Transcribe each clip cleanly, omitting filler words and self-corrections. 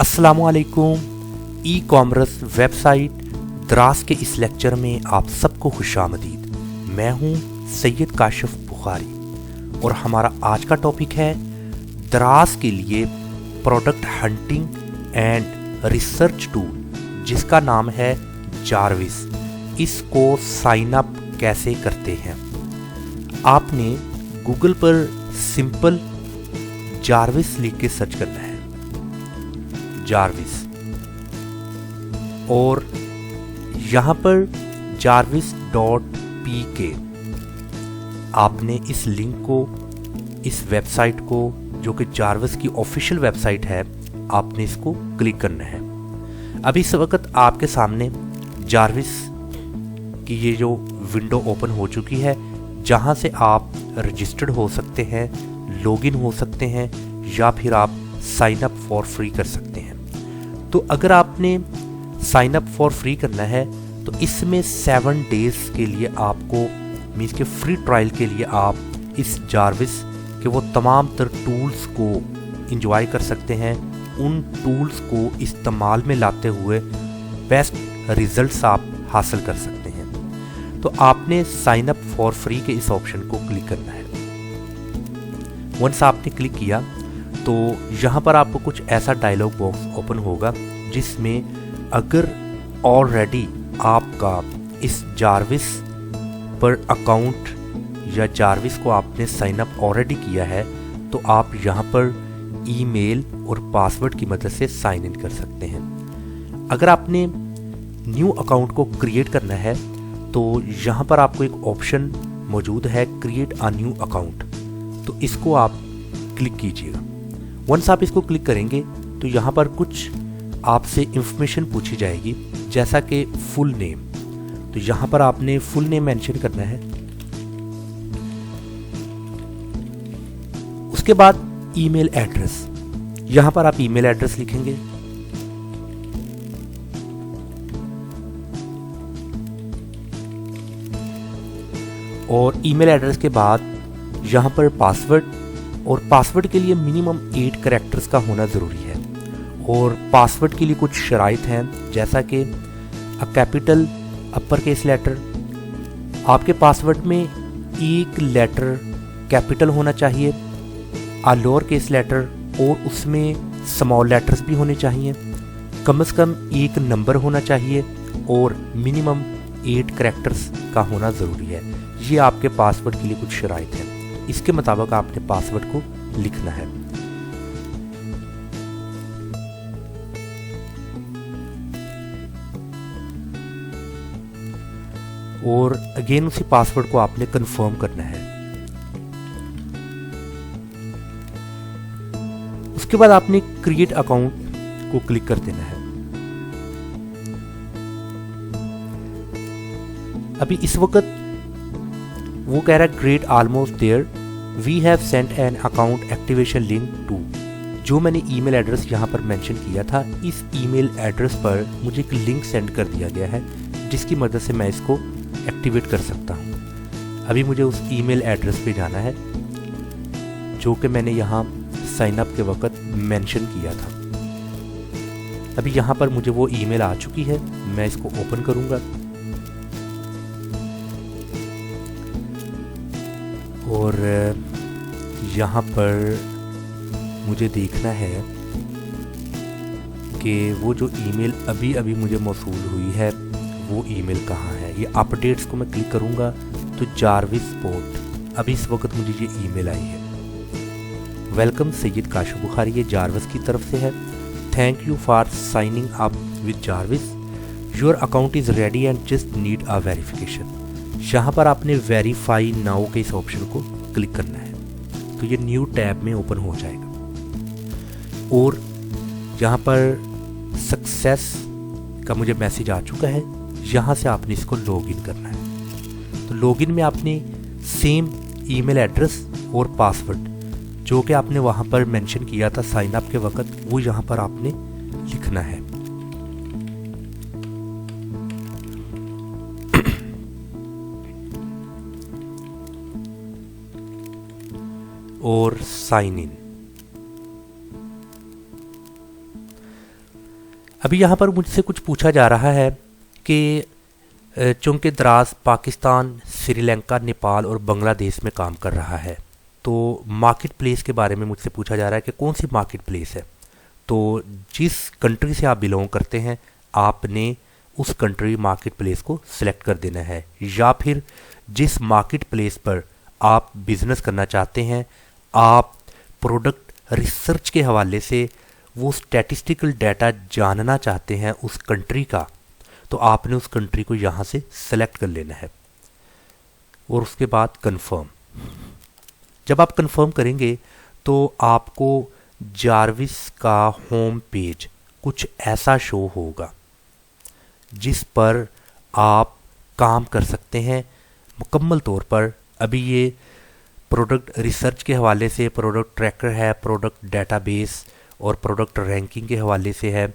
अस्सलामुअलैकुम। E commerce website दराज के इस लेक्चर में आप सबको खुशामदीद। मैं हूं सैयद काशिफ बुखारी और हमारा आज का टॉपिक है दराज के लिए product hunting and research tool जिसका नाम है जारविस। इसको साइन अप कैसे करते हैं? आपने गूगल पर सिंपल जारविस लिख के सर्च करना है, जारविस, और यहाँ पर jarvis.pk आपने इस लिंक को, इस वेबसाइट को जो कि जारविस की ऑफिशियल वेबसाइट है, आपने इसको क्लिक करना है। अभी इस वक्त आपके सामने जारविस की ये जो विंडो ओपन हो चुकी है, जहाँ से आप रजिस्टर्ड हो सकते हैं, लॉगिन हो सकते हैं या फिर आप साइन अप फॉर फ्री कर सकते हैं। तो अगर आपने साइन अप फॉर फ्री करना है तो इसमें 7 डेज के लिए आपको मीन्स के फ्री ट्रायल के लिए आप इस जारविस के वो तमाम तर टूल्स को इंजॉय कर सकते हैं। उन टूल्स को इस्तेमाल में लाते हुए बेस्ट रिजल्ट्स आप हासिल कर सकते हैं। तो आपने साइन अप फॉर फ्री के इस ऑप्शन को क्लिक करना है। वंस आपने क्लिक किया तो यहाँ पर आपको कुछ ऐसा डायलॉग बॉक्स ओपन होगा जिसमें अगर ऑलरेडी आपका इस जारविस पर अकाउंट या जारविस को आपने साइन अप ऑलरेडी किया है तो आप यहाँ पर ईमेल और पासवर्ड की मदद से साइन इन कर सकते हैं। अगर आपने न्यू अकाउंट को क्रिएट करना है तो यहाँ पर आपको एक ऑप्शन मौजूद है, क्रिएट अ न्यू अकाउंट, तो इसको आप क्लिक कीजिएगा। वंस आप इसको क्लिक करेंगे तो यहाँ पर कुछ आपसे इंफॉर्मेशन पूछी जाएगी, जैसा कि फुल नेम। तो यहाँ पर आपने फुल नेम मेंशन करना है। उसके बाद ईमेल एड्रेस, यहाँ पर आप ईमेल एड्रेस लिखेंगे। और ईमेल एड्रेस के बाद यहाँ पर पासवर्ड, और पासवर्ड के लिए मिनिमम 8 कैरेक्टर्स का होना ज़रूरी है। और पासवर्ड के लिए कुछ शराइत हैं, जैसा कि a capital upper case letter, आपके पासवर्ड में एक लेटर कैपिटल होना चाहिए, अ लोअर केस लेटर और उसमें स्मॉल लेटर्स भी होने चाहिए, कम से कम एक नंबर होना चाहिए और मिनिमम 8 कैरेक्टर्स का होना ज़रूरी है। ये आपके पासवर्ड के लिए कुछ शराइत हैं। इसके मुताबिक आपने पासवर्ड को लिखना है। और अगेन उसी पासवर्ड को आपने कंफर्म करना है। उसके बाद आपने क्रिएट अकाउंट को क्लिक कर देना है। अभी इस वक्त वो कह रहा है great almost there, we have sent an account activation link to. जो मैंने ईमेल एड्रेस यहाँ पर मेंशन किया था, इस ईमेल एड्रेस पर मुझे एक लिंक सेंड कर दिया गया है जिसकी मदद से मैं इसको एक्टिवेट कर सकता हूँ। अभी मुझे उस ईमेल एड्रेस पे जाना है जो कि मैंने यहाँ साइन अप के वक्त मेंशन किया था। अभी यहाँ पर मुझे वो ईमेल आ चुकी है, मैं इसको ओपन करूँगा और यहाँ पर मुझे देखना है कि वो जो ईमेल अभी अभी मुझे मौसूल हुई है वो ईमेल कहाँ है। ये अपडेट्स को मैं क्लिक करूँगा तो जारविस पोर्ट, अभी इस वक्त मुझे ये ईमेल आई है, वेलकम सैयद काशिफ बुखारी, ये जारविस की तरफ से है। Thank you for signing up with Jarvis, your account is ready and just need a verification. यहाँ पर आपने वेरीफाई नाउ के इस ऑप्शन को क्लिक करना है तो ये न्यू टैब में ओपन हो जाएगा और यहाँ पर सक्सेस का मुझे मैसेज आ चुका है। यहाँ से आपने इसको लॉगिन करना है। तो लॉगिन में आपने सेम ईमेल एड्रेस और पासवर्ड जो कि आपने वहाँ पर मेंशन किया था साइन अप के वक्त, वो यहाँ पर आपने लिखना है। और साइन इन। अभी यहाँ पर मुझसे कुछ पूछा जा रहा है कि चूँकि दराज पाकिस्तान, श्रीलंका, नेपाल और बांग्लादेश में काम कर रहा है, तो मार्केट प्लेस के बारे में मुझसे पूछा जा रहा है कि कौन सी मार्केट प्लेस है। तो जिस कंट्री से आप बिलोंग करते हैं आपने उस कंट्री मार्केट प्लेस को सिलेक्ट कर देना है, या फिर जिस मार्केट प्लेस पर आप बिज़नेस करना चाहते हैं, आप प्रोडक्ट रिसर्च के हवाले से वो स्टैटिस्टिकल डाटा जानना चाहते हैं उस कंट्री का, तो आपने उस कंट्री को यहाँ से सेलेक्ट कर लेना है और उसके बाद कंफर्म। जब आप कंफर्म करेंगे तो आपको जारविस का होम पेज कुछ ऐसा शो होगा जिस पर आप काम कर सकते हैं मुकम्मल तौर पर। अभी ये प्रोडक्ट रिसर्च के हवाले से प्रोडक्ट ट्रैकर है, प्रोडक्ट डेटाबेस और प्रोडक्ट रैंकिंग के हवाले से है।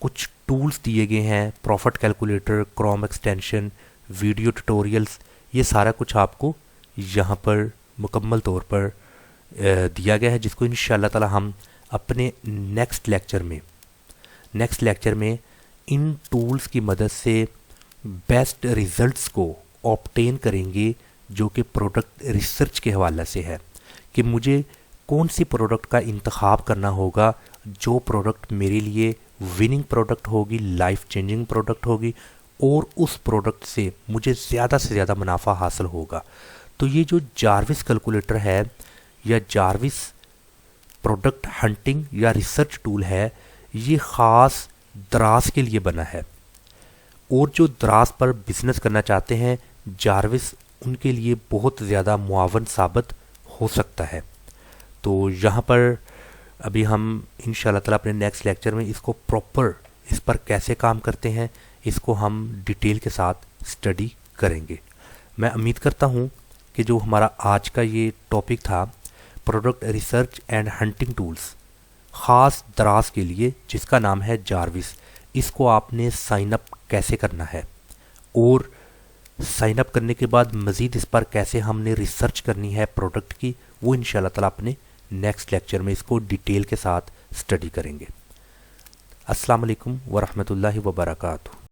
कुछ टूल्स दिए गए हैं, profit calculator, Chrome extension, video tutorials, ये सारा कुछ आपको यहाँ पर मुकम्मल तौर पर दिया गया है, जिसको इंशाल्लाह ताला हम अपने नेक्स्ट लेक्चर में इन टूल्स की मदद से बेस्ट रिजल्ट्स को ऑब्टेन करेंगे, जो कि प्रोडक्ट रिसर्च के हवाले से है कि मुझे कौन सी प्रोडक्ट का इंतखाब करना होगा जो प्रोडक्ट मेरे लिए विनिंग प्रोडक्ट होगी, लाइफ चेंजिंग प्रोडक्ट होगी और उस प्रोडक्ट से मुझे ज़्यादा से ज़्यादा मुनाफा हासिल होगा। तो ये जो जारविस कैलकुलेटर है या जारविस प्रोडक्ट हंटिंग या रिसर्च टूल है, ये ख़ास दराज के लिए बना है और जो दराज पर बिजनेस करना चाहते हैं जारविस उनके लिए बहुत ज़्यादा मुआवन साबित हो सकता है। तो यहाँ पर अभी हम इंशाल्लाह ताला अपने नेक्स्ट लेक्चर में इसको प्रॉपर इस पर कैसे काम करते हैं इसको हम डिटेल के साथ स्टडी करेंगे। मैं उम्मीद करता हूँ कि जो हमारा आज का ये टॉपिक था product research and hunting tools ख़ास दराज के लिए जिसका नाम है जारविस, इसको आपने साइन अप कैसे करना है और साइन अप करने के बाद मज़ीद इस पर कैसे हमने रिसर्च करनी है प्रोडक्ट की, वो इंशाल्लाह ताला अपने नेक्स्ट लेक्चर में इसको डिटेल के साथ स्टडी करेंगे। अस्सलाम वालेकुम वरहमतुल्लाहि वबरकातुहू।